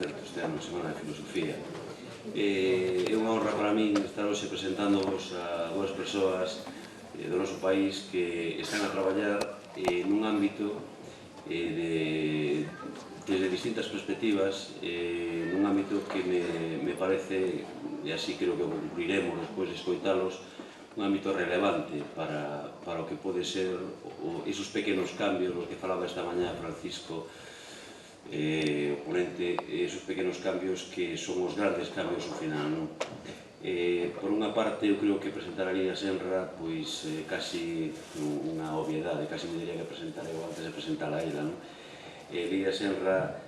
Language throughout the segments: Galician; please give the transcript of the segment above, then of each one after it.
este ano, Semana de Filosofía. É unha honra para min estar hoxe presentándovos a dúas persoas do noso país que están a traballar nun ámbito desde distintas perspectivas, nun ámbito que me parece, e así creo que concluiremos despois de escoitalos, un ámbito relevante para o que pode ser esos pequenos cambios os que falaba esta mañá Francisco, o ponente, esos pequenos cambios que son os grandes cambios ao final. Por unha parte, eu creo que presentar a Lidia Senra pois casi unha obviedade, casi me diría que presentar eu antes de presentar a ela. Lidia Senra,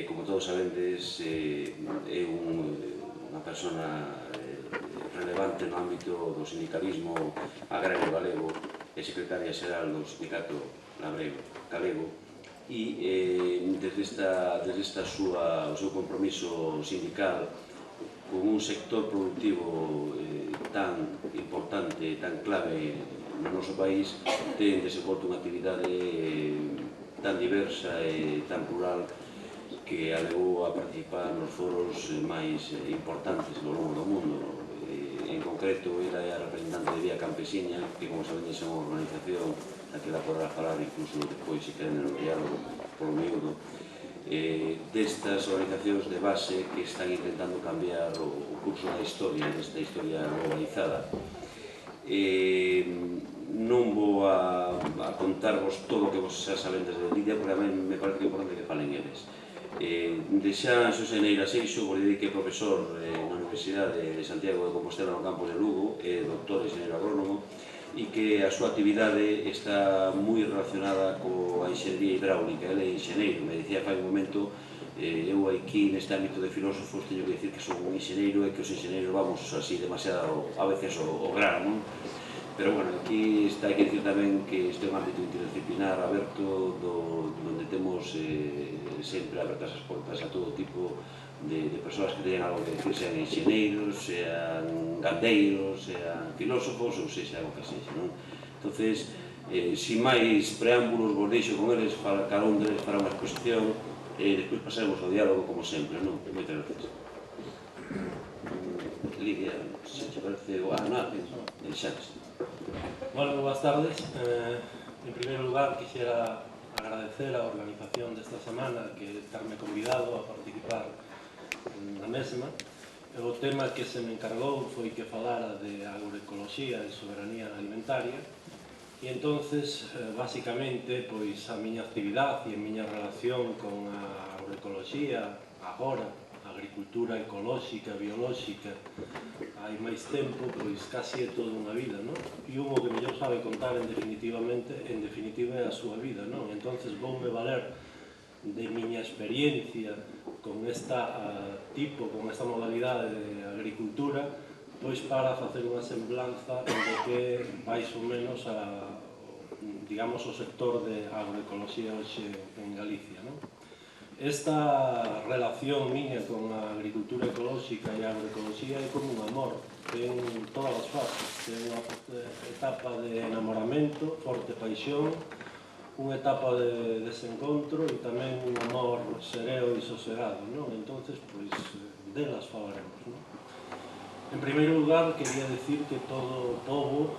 como todos sabendes, é unha persona relevante no ámbito do sindicalismo agrario galego, é secretaria xeral do sindicato galego, e desde o seu compromiso sindical con un sector productivo tan importante, tan clave no noso país, ten desenvolto unha actividade tan diversa e tan plural que a levou a participar nos foros máis importantes do longo do mundo. En concreto, ela é a representante de Vía Campesiña, que, como sabedes, é unha organización a que ela poderá falar incluso depois, se queren, no diálogo polo miúdo, destas organizacións de base que están intentando cambiar o curso da historia, desta historia globalizada. Non vou a contarvos todo o que vos xa sabendes de Lidia, porque a mí me parece importante que falen eles. De xa Xosé Neira Seixo, vos direi que é profesor na Universidade de Santiago de Compostela no campus de Lugo, é doctor e enxeñeiro agrónomo, e que a súa actividade está moi relacionada coa enxeñería hidráulica. Ele é enxeñeiro, me dicía fai un momento, eu aquí neste ámbito de filósofos teño que dicir que son un enxeñeiro e que os enxeñeiros vamos así demasiado a veces ao grano, non? Pero, bueno, aquí hai que dicir tamén que este é un ámbito interdisciplinar aberto donde temos sempre abertas as portas a todo tipo de persoas que teñen algo que decir, sean enxeneiros, sean gandeiros, sean filósofos ou sexa o que sexa, non? Entonces, sin máis preámbulos, vos deixo con eles, cada un deles para unha exposición e despois pasaremos ao diálogo como sempre, non? Moitas gracias. Lidia, se te parece o Ana, deixaste. Bueno, boas tardes. En primeiro lugar, quixera agradecer a organización desta semana que terme convidado a participar na mesma. O tema que se me encargou foi que falara de agroecoloxía e soberanía alimentaria e entonces, basicamente, pois a miña actividade e a miña relación con a agroecoloxía agora, a agricultura ecolóxica, biolóxica, hai máis tempo, pois casi é toda unha vida, non? E un o que mellor sabe contar en definitiva é a súa vida, non? Entonces voume valer de miña experiencia con esta modalidade de agricultura, pois para facer unha semblanza en do que máis ou menos digamos o sector de agroecoloxía hoxe en Galicia, non? Esta relación miña con a agricultura ecolóxica e a agroecoloxía é como un amor, ten todas as fases, ten unha etapa de enamoramento, forte paixón, unha etapa de desencontro e tamén un amor sereo e sosegado, non? Entonces, pois, delas falaremos, non? En primeiro lugar, quería decir que todo pobo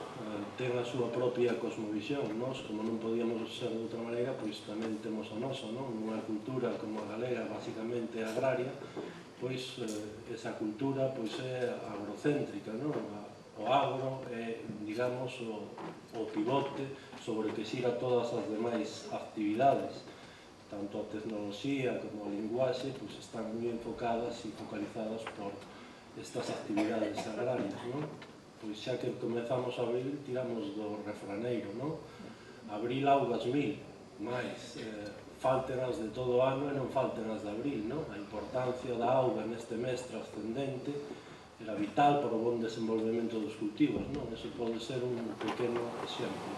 ten a súa propia cosmovisión. Nós, como non podíamos ser de outra maneira, pois tamén temos a nosa, non? Unha cultura como a galega, basicamente agraria, pois esa cultura pois é agrocéntrica, non? O agro é, digamos, o pivote sobre o que xira todas as demais actividades. Tanto a tecnoloxía como a linguaxe pois están moi enfocadas e focalizadas por estas actividades agrarias, non? Pois xa que comezamos a abril, tiramos do refraneiro, non? Abril augas mil, máis fáltenas de todo o ano e non fáltenas de abril, non? A importancia da auga neste mes trascendente era vital para o bon desenvolvemento dos cultivos, non? Eso pode ser un pequeno exemplo.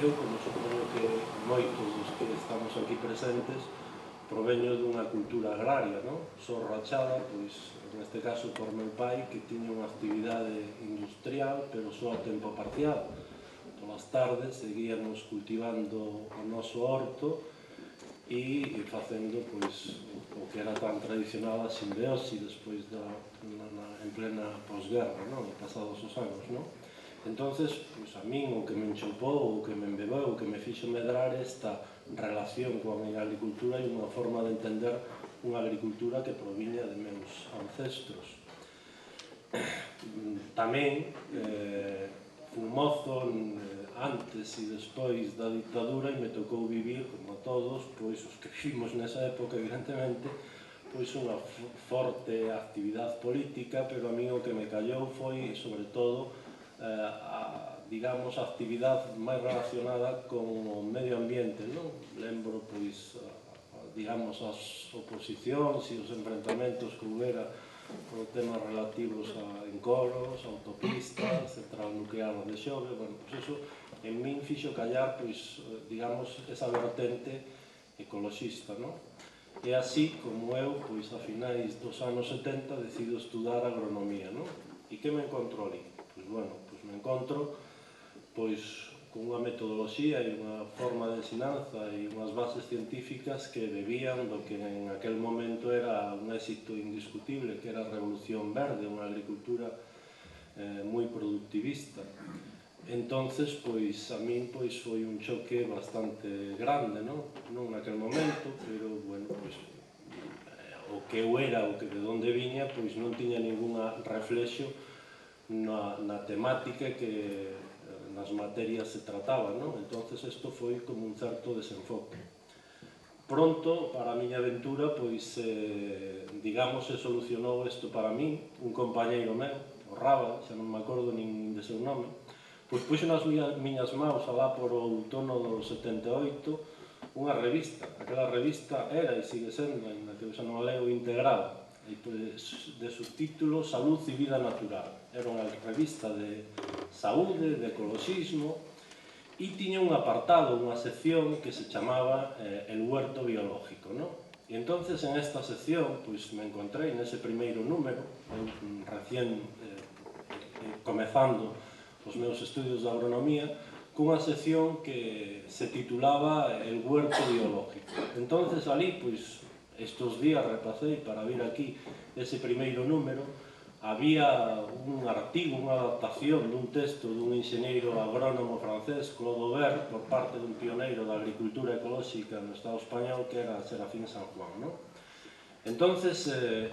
Eu, como supoño que moitos dos que estamos aquí presentes, proveño dunha cultura agraria, non? Sou rachada, pois, neste caso, por meu pai, que tiña unha actividade industrial, pero só a tempo parcial. Polas tardes seguíamos cultivando o noso horto e facendo pois, o que era tan tradicional a simbiose despois en plena posguerra, non? Pasados os anos, non? Entonces, pois a min o que me enchopou, o que me embebeu, o que me fixo medrar esta relación coa miña agricultura e unha forma de entender unha agricultura que proviña de meus ancestros. Tamén fui mozo antes e despois da dictadura e me tocou vivir, como a todos, pois os que vivimos nesa época, evidentemente, pois unha forte actividade política, pero a mí o que me callou foi, sobre todo, digamos, a actividade máis relacionada con o medio ambiente, non? Lembro, pois, digamos, as oposicións e os enfrentamentos que houbera por temas relativos a encoros, autopistas, central nuclear de Xove, bueno, pois eso en min fixo callar, pois, digamos, esa vertente ecoloxista, non? E así como eu, pois, a finais dos anos 70, decido estudar agronomía, non? E que me encontro ali? Pois, bueno, pois me encontro, pois, con unha metodoloxía e unha forma de ensinanza e unhas bases científicas que bebían do que en aquel momento era un éxito indiscutible, que era a Revolución Verde, unha agricultura moi productivista. Entonces, pois, a min pois, foi un choque bastante grande, non? Non naquel momento, pero, bueno, pois, o que eu era, o que de onde viña, pois non tiña ninguna reflexo na temática que nas materias se trataban, non? Entonces, isto foi como un certo desenfoque. Pronto, para a miña aventura, pois, digamos, se solucionou isto para min, un compañeiro meu, o Raba, xa non me acordo nin de seu nome, pois puxo nas miñas maus, alá por o outono do 78, unha revista. Aquela revista era e sigue sendo, ainda que eu xa non a leo, integrada, de subtítulo Salud e Vida Natural. Era unha revista de saúde, de ecoloxismo, e tiña un apartado, unha sección que se chamaba El Huerto Biológico, non? E entonces en esta sección, pois me encontrei nese primeiro número, eu recién comezando os meus estudios de agronomía, cunha sección que se titulaba El Huerto Biológico. Entonces ali, pois, estes días repasei para vir aquí ese primeiro número, había un artigo, unha adaptación dun texto dun enxeñeiro agrónomo francés, Claude Aubert, por parte dun pioneiro da agricultura ecolóxica no Estado español, que era Serafín San Juan, non? Entonces,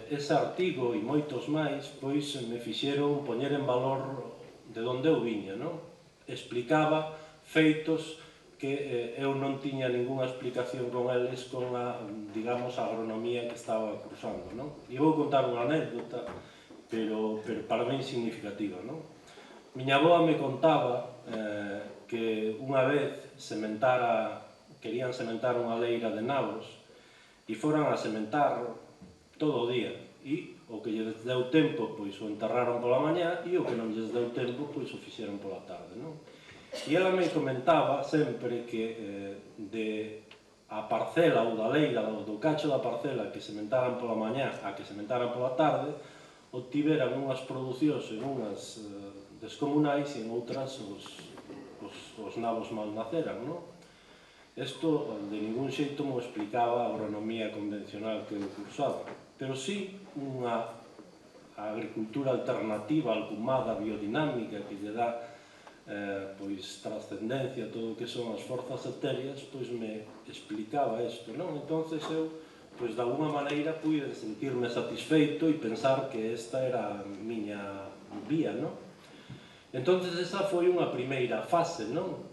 ese artigo e moitos máis, pois, me fixeron poñer en valor de onde eu viña, non? Explicaba feitos que eu non tiña ninguna explicación con eles con a, digamos, a agronomía que estaba cursando, non? E vou contar unha anécdota, pero para mí significativa, non? Miña avoa me contaba que unha vez querían sementar unha leira de nabos e foran a sementar todo o día e o que lles deu tempo, pois o enterraron pola mañá e o que non lles deu tempo, pois o fixeron pola tarde, non? E ela me comentaba sempre que de a parcela ou da leira, do cacho da parcela que sementaran pola mañá a que sementaran pola tarde, obtiveran unhas producións en unhas descomunais e en outras os nabos mal naceran, non? Isto de ningún xeito mo explicaba a agronomía convencional que eu cursaba, pero sí unha agricultura alternativa, alcumada, biodinámica, que lle dá pois trascendencia a todo o que son as forzas etéreas, pois me explicaba isto, non? Entonces eu, pois de alguma maneira, pude sentirme satisfeito e pensar que esta era a miña vía, non? Entonces esa foi unha primeira fase, non?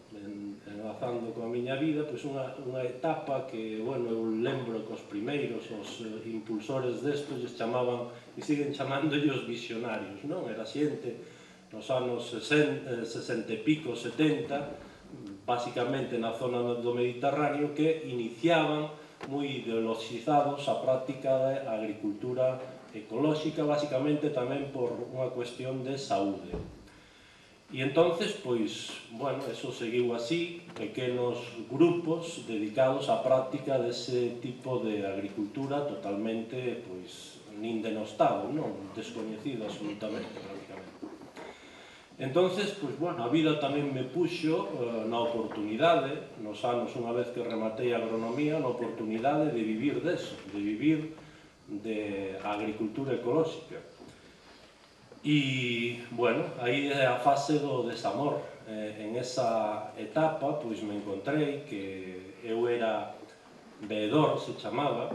Enlazando coa miña vida, pois unha etapa que, bueno, eu lembro que os primeiros, os impulsores desto, lles chamaban, e siguen chamándolle os visionarios, non? Era xente nos anos 60 e pico, 70, basicamente na zona do Mediterráneo, que iniciaban moi ideoloxizados a práctica da agricultura ecolóxica, basicamente tamén por unha cuestión de saúde. E entonces, pois, bueno, eso seguiu así, pequenos grupos dedicados á práctica dese tipo de agricultura totalmente, pois, nin denostado, non? Descoñecido absolutamente, prácticamente. Entonces, pois, bueno, a vida tamén me puxo na oportunidade, nos anos, unha vez que rematei a agronomía, na oportunidade de vivir deso, de vivir de agricultura ecolóxica. E, bueno, aí é a fase do desamor. En esa etapa, pois, me encontrei que eu era veedor, se chamaba,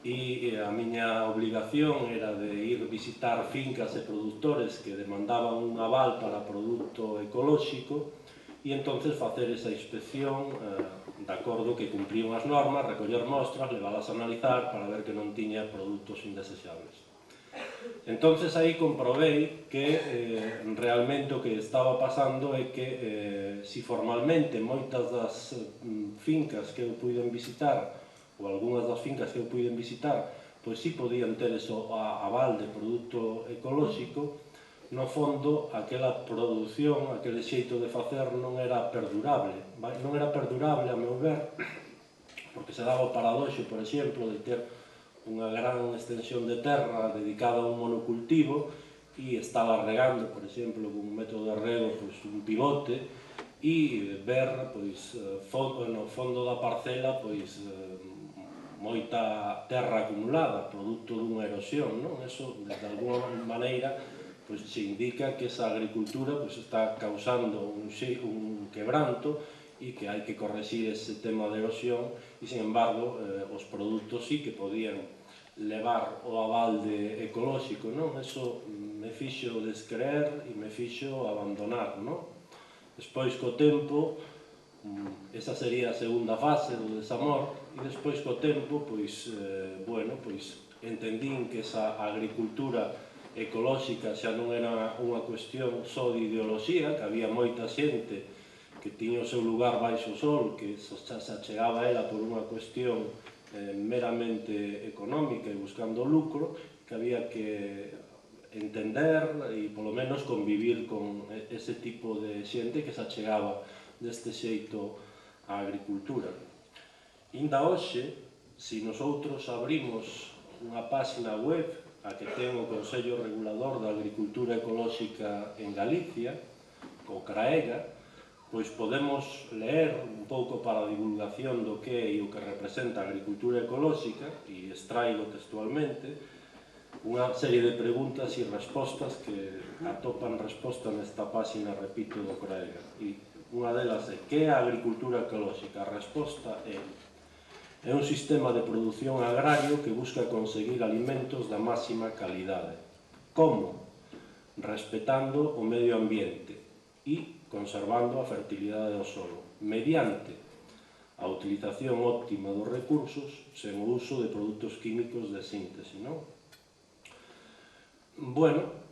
e a miña obligación era de ir visitar fincas e produtores que demandaban un aval para produto ecolóxico e entonces facer esa inspección de acordo que cumprían as normas, recoller mostras, levalas a analizar para ver que non tiña produtos indesexables. Entonces aí comprobei que realmente o que estaba pasando é que si formalmente moitas das fincas que eu puiden visitar ou algunhas das fincas que eu puiden visitar, pois si podían ter eso aval de produto ecolóxico, no fondo, aquela produción, aquele xeito de facer non era perdurable. Non era perdurable, a meu ver, porque se daba o paradoxo, por exemplo, de ter unha gran extensión de terra dedicada a un monocultivo e estaba regando, por exemplo, con un método de rego, pois, un pivote, e ver, pois, no fondo da parcela, pois, moita terra acumulada, produto dunha erosión, non? Eso, de alguma maneira, pois, se indica que esa agricultura pois, está causando un quebranto e que hai que corregir ese tema de erosión e, sin embargo, os produtos sí que podían levar o aval de ecolóxico, non? Eso me fixo descreer e me fixo abandonar, non? Despois, co tempo, esa sería a segunda fase do desamor, e despois co tempo, pois, bueno, pois, entendín que esa agricultura ecolóxica xa non era unha cuestión só de ideoloxía, que había moita xente que tiña o seu lugar baixo o sol, que se achegaba a ela por unha cuestión meramente económica e buscando lucro, que había que entender e polo menos convivir con ese tipo de xente que se achegaba deste xeito á agricultura. Inda hoxe, se nosotros abrimos unha páxina web a que ten o Consello Regulador da Agricultura Ecolóxica en Galicia, co CRAEGA, pois podemos ler un pouco para a divulgación do que é e o que representa a agricultura ecolóxica, e extraigo textualmente, unha serie de preguntas e respostas que atopan resposta nesta páxina, repito, do CRAEGA. E unha delas é: que é a agricultura ecolóxica? A resposta é un sistema de produción agrario que busca conseguir alimentos da máxima calidade. Como? Respetando o medio ambiente e conservando a fertilidade do solo, mediante a utilización óptima dos recursos sen o uso de produtos químicos de síntese, non? Bueno,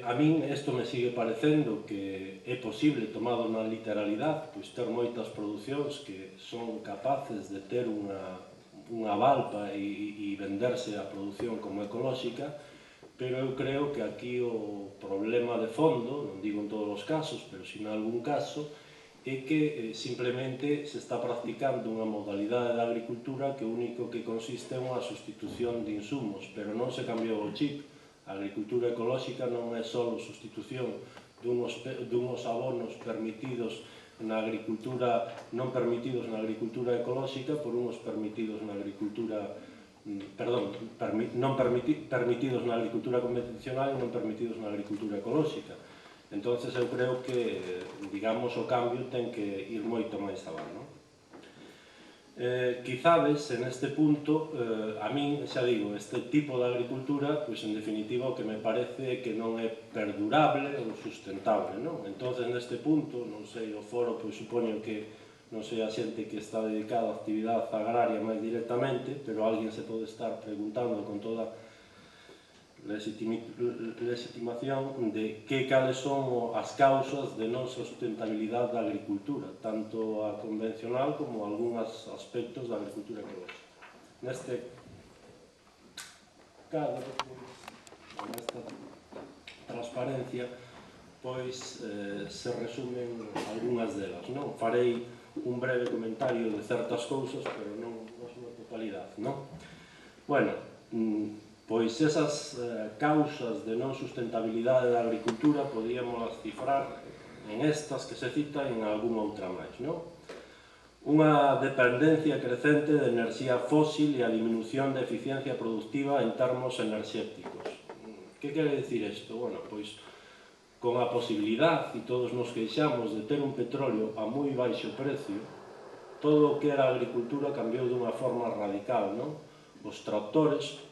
a min isto me sigue parecendo que é posible, tomado na literalidade, pois ter moitas producións que son capaces de ter unha aval e venderse a produción como ecolóxica, pero eu creo que aquí o problema de fondo, non digo en todos os casos, pero si en algún caso, é que simplemente se está practicando unha modalidade de agricultura que o único que consiste é unha sustitución de insumos, pero non se cambiou o chip. A agricultura ecolóxica non é só a sustitución dunhos abonos permitidos na agricultura, non permitidos na agricultura ecolóxica por unhos permitidos na agricultura, perdón, non permitidos na agricultura convencional e non permitidos na agricultura ecolóxica. Entonces eu creo que, digamos, o cambio ten que ir moito máis abaixo, non? Quizades, en este punto, a min, xa digo, este tipo de agricultura, pois, en definitiva, o que me parece que non é perdurable ou sustentable, non? Entonces, neste punto, non sei, o foro, pois, supoño que non sei a xente que está dedicada á actividade agraria máis directamente, pero alguén se pode estar preguntando con toda legitimación de cales son as causas de non sustentabilidade da agricultura, tanto a convencional como algúns aspectos da agricultura ecolóxica. Neste cadro, nesta transparencia, pois se resumen algunhas delas, non? Farei un breve comentario de certas cousas, pero non na súa totalidade, non? Bueno, Pois esas causas de non sustentabilidade da agricultura podíamos cifrar en estas que se citan en algunha outra máis, non? Unha dependencia crecente de enerxía fósil e a diminución de eficiencia productiva en termos enerxéticos. Que quere dicir isto? Bueno, pois, con a posibilidad, e todos nos queixamos, de ter un petróleo a moi baixo precio, todo o que era a agricultura cambiou dunha forma radical, non? Os tractores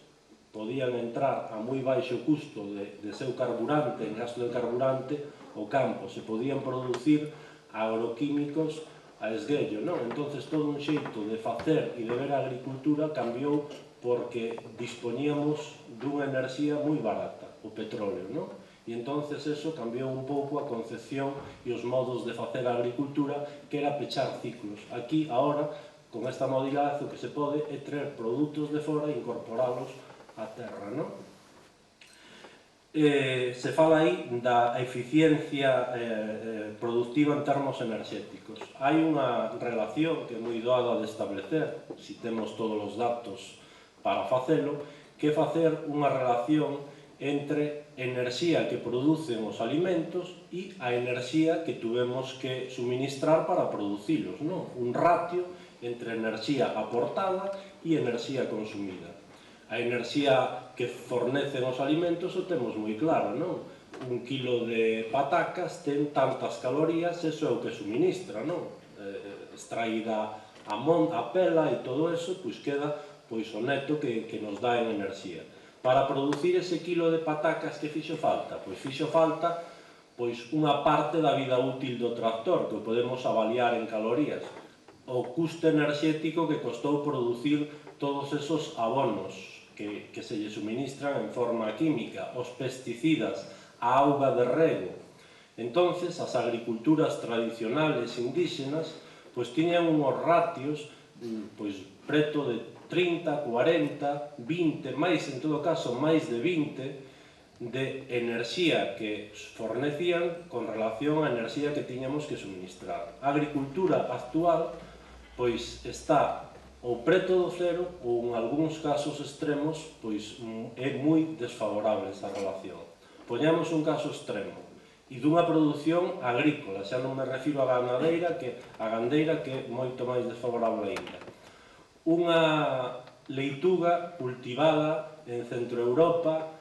podían entrar a moi baixo custo de seu carburante, en gasto de carburante, o campo, se podían producir agroquímicos a esguello, non? Entonces todo un xeito de facer e de ver a agricultura cambiou porque dispoñíamos dunha enerxía moi barata, o petróleo, non? E entonces eso cambiou un pouco a concepción e os modos de facer a agricultura, que era pechar ciclos. Aquí, agora, con esta modalidade, o que se pode é traer produtos de fora e incorporalos á terra, non? Se fala aí da eficiencia productiva en termos enerxéticos. Hai unha relación que é moi doada de establecer, se temos todos os datos para facelo, que é facer unha relación entre enerxía que producen os alimentos e a enerxía que tuvemos que suministrar para producilos, non? Un ratio entre enerxía aportada e enerxía consumida. A enerxía que fornecen os alimentos o temos moi claro, non? Un kilo de patacas ten tantas calorías, eso é o que suministra, non? Extraída a pela e todo eso, pois queda pois o neto que nos dá en enerxía. Para producir ese kilo de patacas que fixo falta? Pois fixo falta pois unha parte da vida útil do tractor, que o podemos avaliar en calorías. O custo enerxético que costou producir todos esos abonos que se lle suministran en forma química, os pesticidas, a auga de rego. Entonces, as agriculturas tradicionales indígenas pois tiñan unhos ratios pois preto de 30, 40, 20, máis, en todo caso, máis de 20 de enerxía que fornecían con relación á enerxía que tiñamos que suministrar. A agricultura actual pois está ou preto do cero ou en algúns casos extremos pois é moi desfavorable esa relación. Poñamos un caso extremo e dunha produción agrícola, xa non me refiro á gandeira que é moito máis desfavorable ainda. Unha leituga cultivada en Centroeuropa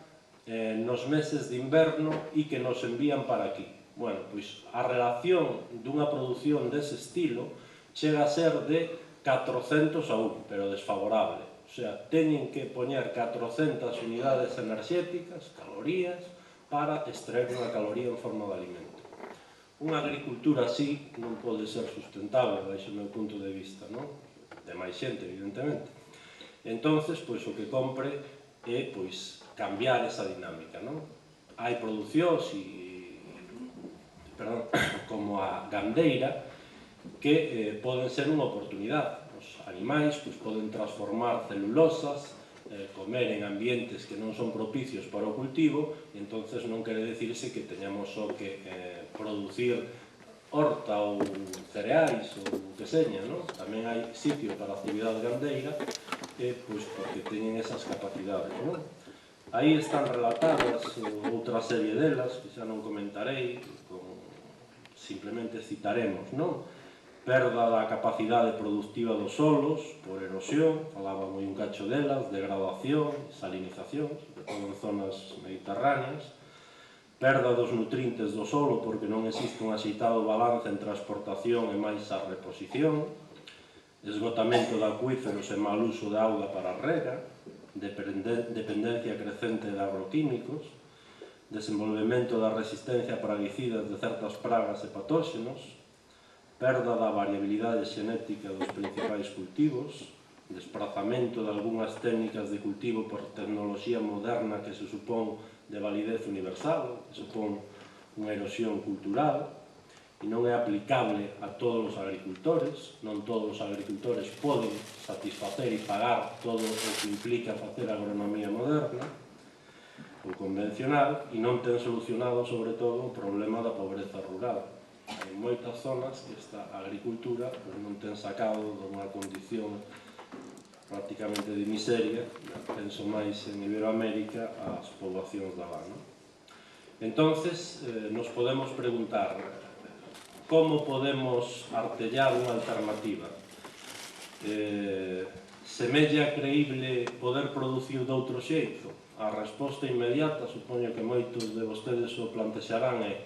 nos meses de inverno e que nos envían para aquí. Bueno, pois a relación dunha produción dese estilo chega a ser de 400 a 1, pero desfavorable. O sea, teñen que poñer 400 unidades enerxéticas, calorías, para extraer unha caloría en forma de alimento. Unha agricultura así non pode ser sustentable, baixo o meu punto de vista, non? De máis xente, evidentemente. Entonces, pois o que compre é pois cambiar esa dinámica, non? Hai producións como a gandeira que poden ser unha oportunidade. Os animais pois poden transformar celulosas, comer en ambientes que non son propicios para o cultivo, e entonces non quere dicirse que teñamos só que producir horta ou cereais ou o que seña, non? Tamén hai sitio para a actividade gandeira pois porque teñen esas capacidades, non? Aí están relatadas outra serie delas, que xa non comentarei, simplemente citaremos, non? Perda da capacidade productiva dos solos por erosión, falaba moi un cacho delas, degradación, salinización, sobre todo en zonas mediterráneas, perda dos nutrientes do solo porque non existe un axeitado balance entre a exportación e máis a reposición, esgotamento de acuíferos e mal uso de auga para a rega, dependencia crecente de agroquímicos, desenvolvemento da resistencia a praguicidas de certas pragas e patóxenos, perda da variabilidade xenética dos principais cultivos, desprazamento de algunhas técnicas de cultivo por tecnoloxía moderna que se supón de validez universal, que supón unha erosión cultural, e non é aplicable a todos os agricultores, non todos os agricultores poden satisfacer e pagar todo o que implica facer agronomía moderna ou convencional, e non ten solucionado, sobre todo, o problema da pobreza rural. En moitas zonas que esta agricultura non ten sacado dunha condición prácticamente de miseria, penso máis en Iberoamérica, as poboacións da lá, non? Entonces, nos podemos preguntar como podemos artellar unha alternativa. Semella creíble poder producir de outro xeito? A resposta inmediata, supoño que moitos de vostedes o plantexarán, é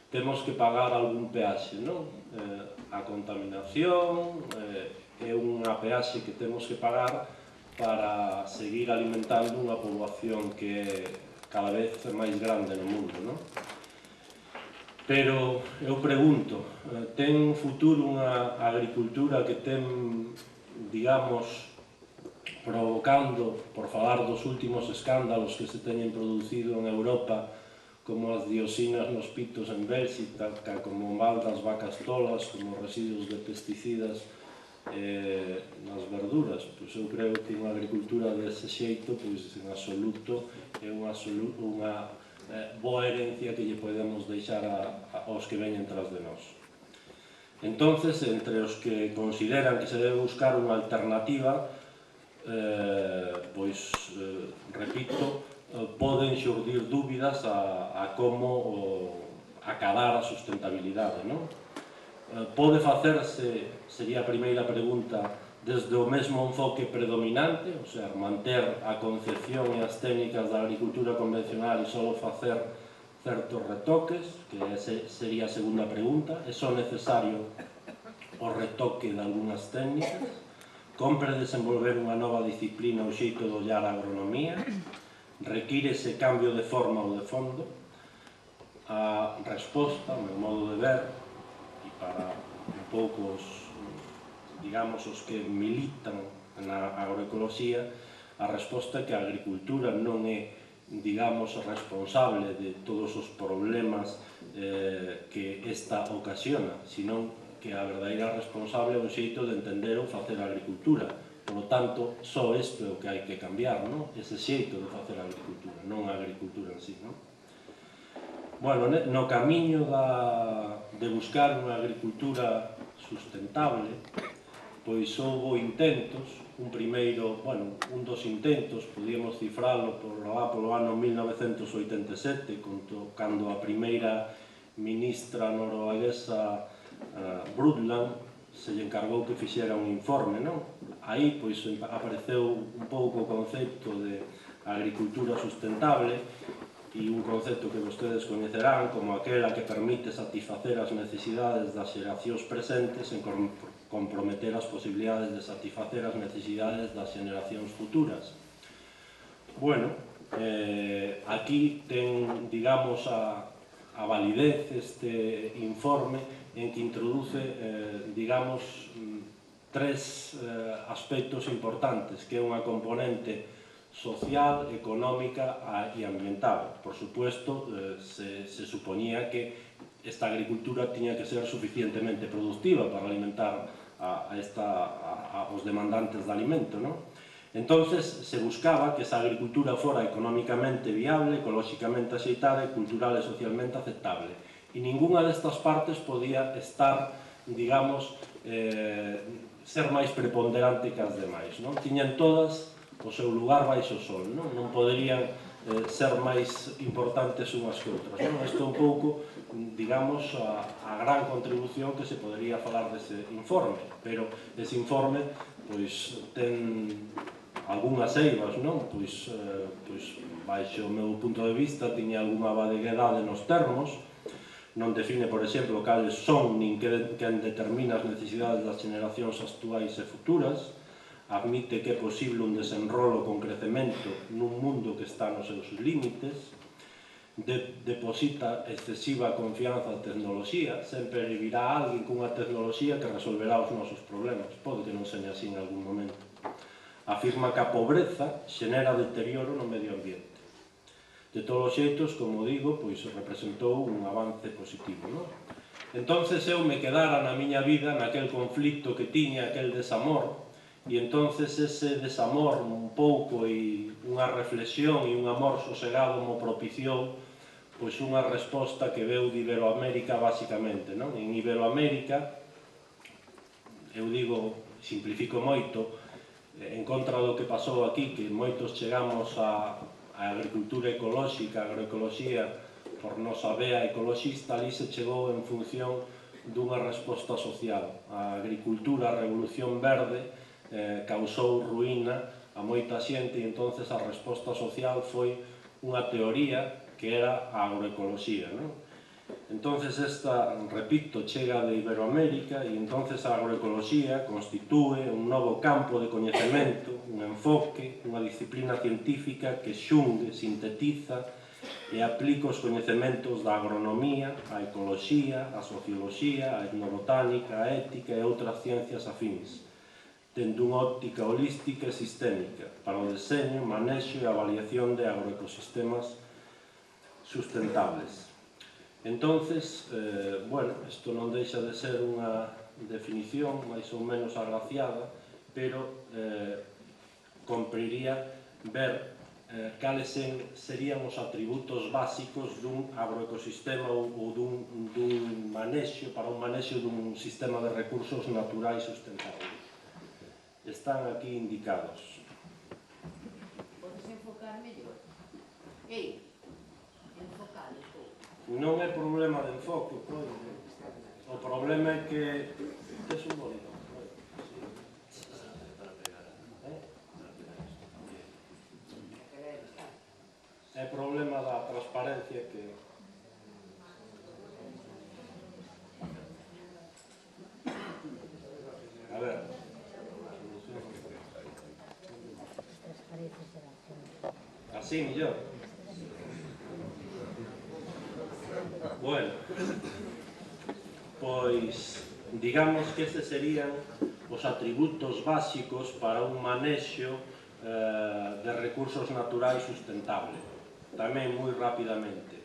temos que pagar algún peaxe, non? A contaminación é unha peaxe que temos que pagar para seguir alimentando unha poboación que é cada vez máis grande no mundo, non? Pero eu pregunto, ten futuro unha agricultura que ten, digamos, provocando, por falar dos últimos escándalos que se teñen producido en Europa, como as dioxinas nos pitos en Bélxica, como o mal das vacas tolas, como residuos de pesticidas nas verduras. Pois eu creo que unha agricultura dese xeito, pois en absoluto, é unha boa herencia que lle podemos deixar aos que veñen tras de nós. Entonces, entre os que consideran que se debe buscar unha alternativa, pois, repito, poden xurdir dúbidas a como acadar a sustentabilidade, non? Pode facerse, sería a primeira pregunta, desde o mesmo enfoque predominante, o sea, manter a concepción e as técnicas da agricultura convencional e só facer certos retoques, que sería a segunda pregunta. É só necesario o retoque de algunhas técnicas? Compre desenvolver unha nova disciplina ou xeito de ollar a agronomía? Require ese cambio de forma ou de fondo? A resposta, o meu modo de ver, e para un pouco digamos, os que militan na agroecoloxía, a resposta é que a agricultura non é, digamos, responsable de todos os problemas que esta ocasiona, senón que a verdadeira responsable é un xeito de entender ou facer a agricultura. Por lo tanto, só isto é o que hai que cambiar, non? Ese xeito de facer a agricultura, non a agricultura en sí, non? Bueno, no camiño de buscar unha agricultura sustentable, pois houve intentos, un dos intentos, podíamos cifralo polo ano 1987, cando a primeira ministra norueguesa Brundtland se lle encargou que fixera un informe, non? Aí pois apareceu un pouco o concepto de agricultura sustentable e un concepto que vostedes coñecerán como aquela que permite satisfacer as necesidades das xeracións presentes sen comprometer as posibilidades de satisfacer as necesidades das xeracións futuras. Bueno, aquí ten, digamos, a validez este informe en que introduce, digamos, tres aspectos importantes, que é unha componente social, económica e ambiental. Por supuesto, se supoñía que esta agricultura tiña que ser suficientemente productiva para alimentar aos demandantes de alimento, non? Entonces, se buscaba que esa agricultura fora económicamente viable, ecolóxicamente axeitada e cultural e socialmente aceptable. E ningunha destas partes podía estar, digamos, ser máis preponderante que as demais, non? Tiñan todas o seu lugar baixo o sol, non? Non poderían ser máis importantes unhas que outras, non? Isto é un pouco, digamos, a gran contribución que se podería falar dese informe, pero ese informe, pois, ten algunhas eivas, non? Pois, baixo o meu punto de vista, tiña algunha vaguedade nos termos, non define, por exemplo, cales son nin quen determina as necesidades das generacións actuais e futuras, admite que é posible un desenrolo con crecemento nun mundo que está nos seus límites, deposita excesiva confianza en tecnoloxía, sempre virá alguén cunha tecnoloxía que resolverá os nosos problemas, pode que non seña así en algún momento. Afirma que a pobreza xenera deterioro no medio ambiente. De todos os xeitos, como digo, pois representou un avance positivo, non? Entonces eu me quedara na miña vida naquel conflicto que tiña, aquel desamor, e entonces ese desamor un pouco e unha reflexión e un amor sosegado mo propiciou pois unha resposta que veu de Iberoamérica basicamente, non? En Iberoamérica, eu digo, simplifico moito, en contra do que pasou aquí, que moitos chegamos á agricultura ecolóxica, a agroecoloxía, por nosa vea ecoloxista, ali se chegou en función dunha resposta social. A agricultura, a revolución verde, causou ruína a moita xente e entonces a resposta social foi unha teoría que era a agroecoloxía, non? Entonces esta, repito, chega de Iberoamérica e entonces a agroecoloxía constitúe un novo campo de coñecemento, un enfoque, unha disciplina científica que xungue, sintetiza e aplica os coñecementos da agronomía, a ecoloxía, a socioloxía, a etnobotánica, a ética e outras ciencias afíns, tendo unha óptica holística e sistémica para o deseño, manexo e avaliación de agroecosistemas sustentables. Entonces, bueno, isto non deixa de ser unha definición máis ou menos agraciada, pero compriría ver cales serían os atributos básicos dun agroecosistema ou dun manexo, para un manexo dun sistema de recursos naturais sustentables. Están aquí indicados. Podes enfocar mellor? Ei, enfocades ou? Non é problema de enfoque, o problema é que tes un bolito. É problema da transparencia que... A ver... Así, mellor. Bueno, pois digamos que estes serían os atributos básicos para un manexo de recursos naturais sustentable. Tamén moi rapidamente.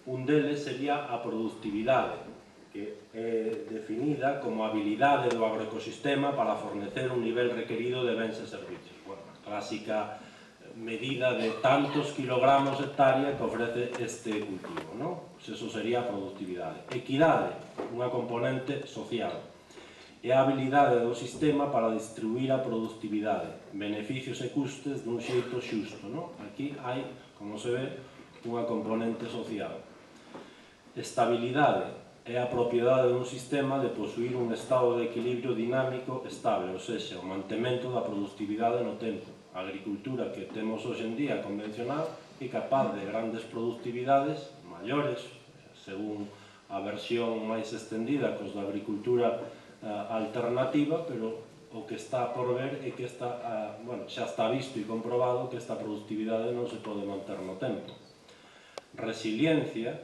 Un deles sería a productividade, que é definida como a habilidade do agroecosistema para fornecer un nivel requerido de bens e servicios. Bueno, a clásica medida de tantos kilogramos hectárea que ofrece este cultivo, non? Pois eso sería a productividade. Equidade, unha componente social. É a habilidade do sistema para distribuir a productividade, beneficios e custes dun xeito xusto, non? Aquí hai, como se ve, unha componente social. Estabilidade é a propiedade dun sistema de posuir un estado de equilibrio dinámico estable, ou seja, o mantemento da productividade no tempo. A agricultura que temos hoxe en día convencional é capaz de grandes productividades maiores, según a versión máis extendida cos da agricultura alternativa, pero o que está por ver é que xa está visto e comprobado que esta productividade non se pode manter no tempo. Resiliencia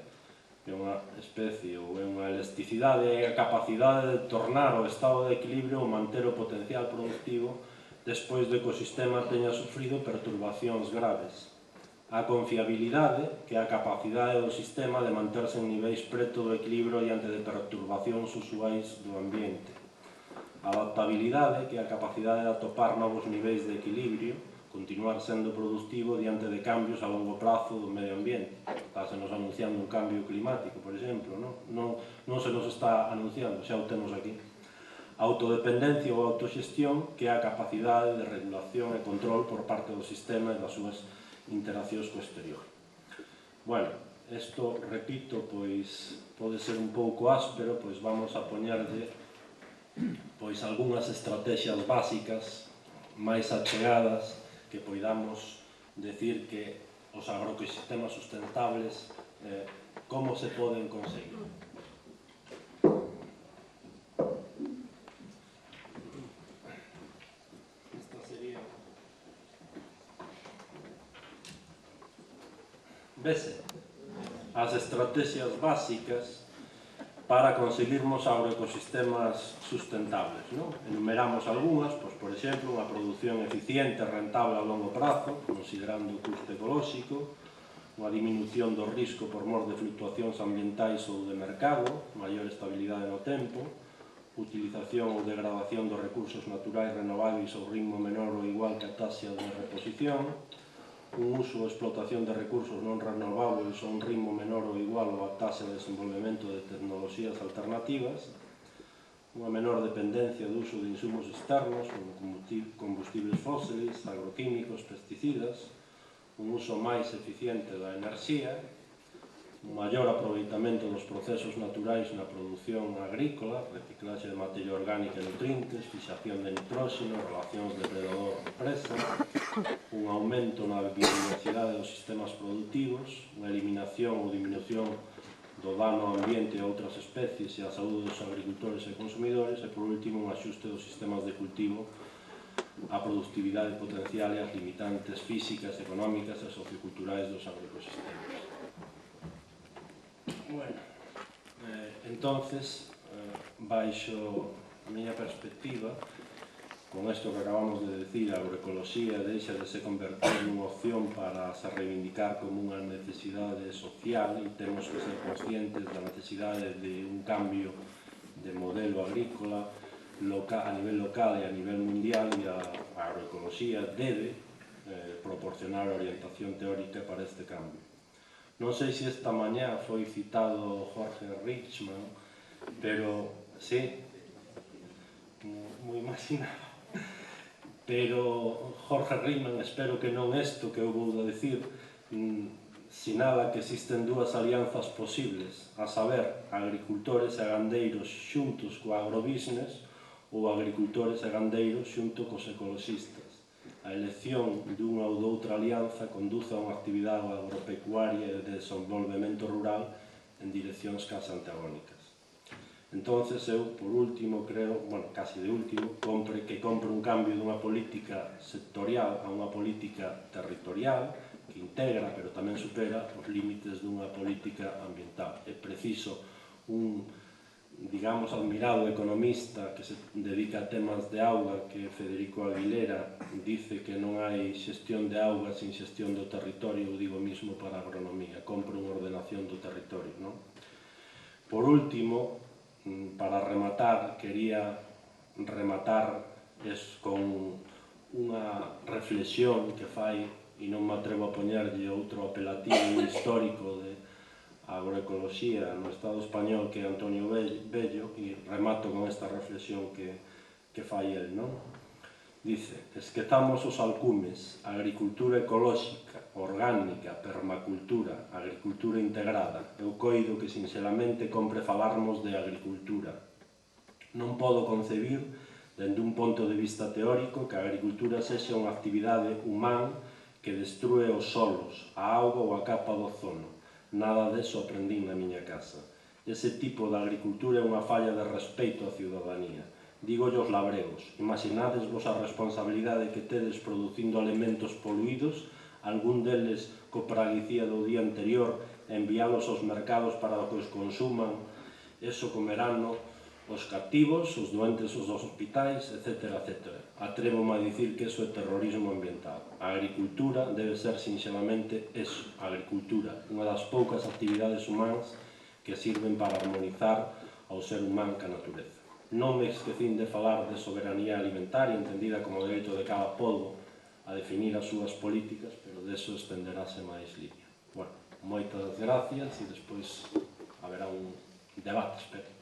é unha especie ou é unha elasticidade, é a capacidade de tornar o estado de equilibrio ou manter o potencial productivo despois do ecosistema teña sufrido perturbacións graves. A confiabilidade, que é a capacidade do sistema de manterse en niveis preto do equilibrio diante de perturbacións usuais do ambiente. A adaptabilidade, que é a capacidade de atopar novos niveis de equilibrio, continuar sendo productivo diante de cambios a longo prazo do medio ambiente. Está se nos anunciando un cambio climático, por exemplo, non se nos está anunciando, xa o temos aquí. Autodependencia ou autoxestión, que é a capacidade de regulación e control por parte do sistema e das súas interaccións co exterior. Bueno, isto, repito, pois pode ser un pouco áspero, pois vamos a poñerlle pois algunhas estrategias básicas máis achegadas que poidamos decir que os agroecosistemas sustentables como se poden conseguir. Esta sería... Vese, as estrategias básicas para conseguirmos agroecosistemas sustentables, non? Enumeramos algunhas, pois, por exemplo, unha produción eficiente e rentable a longo prazo, considerando o custo ecolóxico, unha diminución do risco por mor de fluctuacións ambientais ou de mercado, maior estabilidade no tempo, utilización ou degradación dos recursos naturais renovables ao ritmo menor ou igual que a taxa de reposición, un uso ou explotación de recursos non renovables a un ritmo menor ou igual ou a taxa de desenvolvemento de tecnoloxías alternativas, unha menor dependencia do uso de insumos externos como combustibles fósiles, agroquímicos, pesticidas, un uso máis eficiente da enerxía, un maior aproveitamento dos procesos naturais na produción agrícola, reciclaxe de materia orgánica e nutrientes, fixación de nitróxeno, relacións depredador-presa, un aumento na biodiversidade dos sistemas productivos, unha eliminación ou diminución do dano ao ambiente e a outras especies e á saúde dos agricultores e consumidores e, por último, un axuste dos sistemas de cultivo á productividade potencial e as limitantes físicas, económicas e socioculturais dos agroecosistemas. Bueno, entonces, baixo a miña perspectiva, con isto que acabamos de decir, a agroecoloxía deixa de se convertir nunha opción para se reivindicar como unha necesidade social e temos que ser conscientes da necesidade de un cambio de modelo agrícola a nivel local e a nivel mundial, e a agroecoloxía debe proporcionar orientación teórica para este cambio. Non sei se esta mañá foi citado Jorge Richman, pero sí, moi imaginado. Pero Jorge Richman, espero que non isto que eu vou decir, sinala que existen dúas alianzas posibles, a saber, agricultores e gandeiros xuntos co agrobusiness ou agricultores e gandeiros xunto cos ecoloxistas. A elección dunha ou doutra alianza conduce a unha actividade agropecuaria e de desenvolvemento rural en direccións case antagónicas. Entonces, eu, por último, creo, bueno, casi de último, que compre un cambio dunha política sectorial a unha política territorial que integra, pero tamén supera os límites dunha política ambiental. É preciso un, digamos, admirado economista que se dedica a temas de auga, que Federico Aguilera dice que non hai xestión de auga sin xestión do territorio, eu digo mismo para a agronomía, compre unha ordenación do territorio, non? Por último, para rematar, quería rematar con unha reflexión que fai, e non me atrevo a poñerlle outro apelativo histórico de agroecoloxía no Estado español, que é Antonio Bello, e remato con esta reflexión que fai el, non? Dice: esquezamos os alcumes, agricultura ecolóxica, orgánica, permacultura, agricultura integrada. Eu coido que sinceramente compre falarmos de agricultura. Non podo concebir, dende un ponto de vista teórico, que a agricultura sexa unha actividade humana que destrue os solos, a auga ou a capa do ozono. Nada deso aprendín na miña casa. Ese tipo de agricultura é unha falla de respeito á ciudadanía. Dígollo aos labregos, imaginades vos a responsabilidade que tedes producindo alimentos poluídos, algún deles co praguicía do día anterior, e enviálos aos mercados para que os consuman, eso comerano os cativos, os doentes os dos hospitais, etc. etc. Atrévome a dicir que eso é terrorismo ambiental. A agricultura debe ser sinxelamente eso, a agricultura, unha das poucas actividades humanas que sirven para armonizar ao ser humano ca natureza. Non me esquecín de falar de soberanía alimentaria, entendida como o dereito de cada pobo a definir as súas políticas, pero deso estenderase máis línea. Bueno, moitas gracias e despois haberá un debate, espero.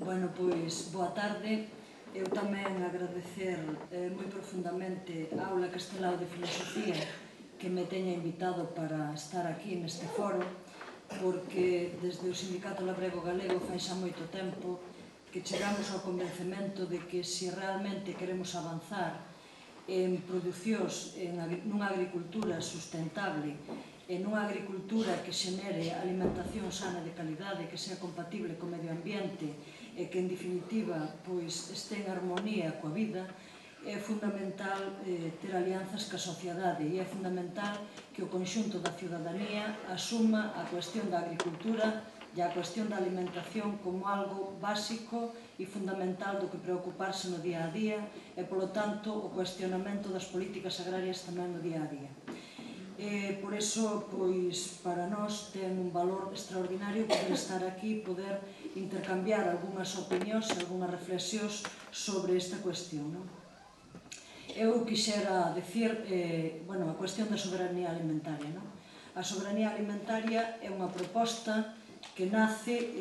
Bueno, pois, boa tarde. Eu tamén agradecer moi profundamente a Aula Castelao de Filosofía que me teña invitado para estar aquí neste foro, porque desde o Sindicato Labrego Galego fai xa moito tempo que chegamos ao convencemento de que se realmente queremos avanzar en producións nunha agricultura sustentable e nunha agricultura que xenere alimentación sana de calidade, que sea compatible co medio ambiente e que, en definitiva, este en armonía coa vida, é fundamental ter alianzas ca sociedade e é fundamental que o conxunto da ciudadanía asuma a cuestión da agricultura e a cuestión da alimentación como algo básico e fundamental do que preocuparse no día a día e, polo tanto, o cuestionamento das políticas agrarias tamén no día a día. Por iso, pois, para nós ten un valor extraordinario poder estar aquí, poder intercambiar algunhas opinións, algunhas reflexións sobre esta cuestión, non? Eu quixera decir, a cuestión da soberanía alimentaria, non? A soberanía alimentaria é unha proposta que nace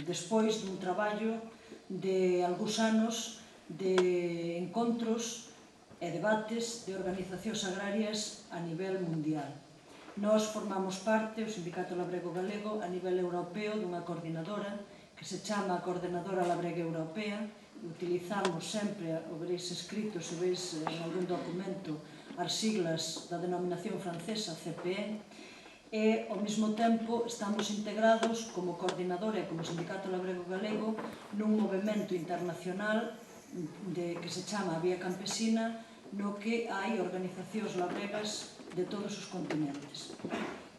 despois dun traballo de algúns anos de encontros e debates de organizacións agrarias a nivel mundial. Nós formamos parte, o Sindicato Labrego Galego, a nivel europeo dunha coordinadora que se chama a Coordenadora Labrega Europea. Utilizamos sempre, o veréis escrito, se veis en algún documento, as siglas da denominación francesa CPE, e ao mesmo tempo estamos integrados como coordinadora e como Sindicato Labrego Galego nun movimento internacional que se chama a Vía Campesina, no que hai organizacións labregas de todos os continentes.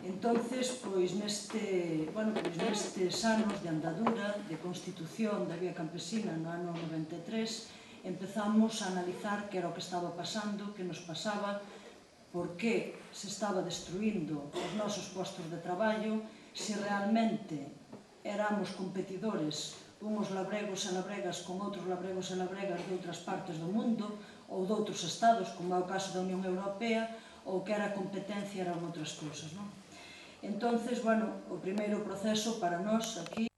Entonces, pois nestes anos de andadura, de constitución da Vía Campesina no ano 93, empezamos a analizar que era o que estaba pasando, que nos pasaba, por que se estaba destruindo os nosos postos de traballo, se realmente éramos competidores unhos labregos e labregas con outros labregos e labregas de outras partes do mundo ou de outros estados, como é o caso da Unión Europea, ou que era competencia eran outras cousas, non? Entonces, o primeiro proceso para nós aquí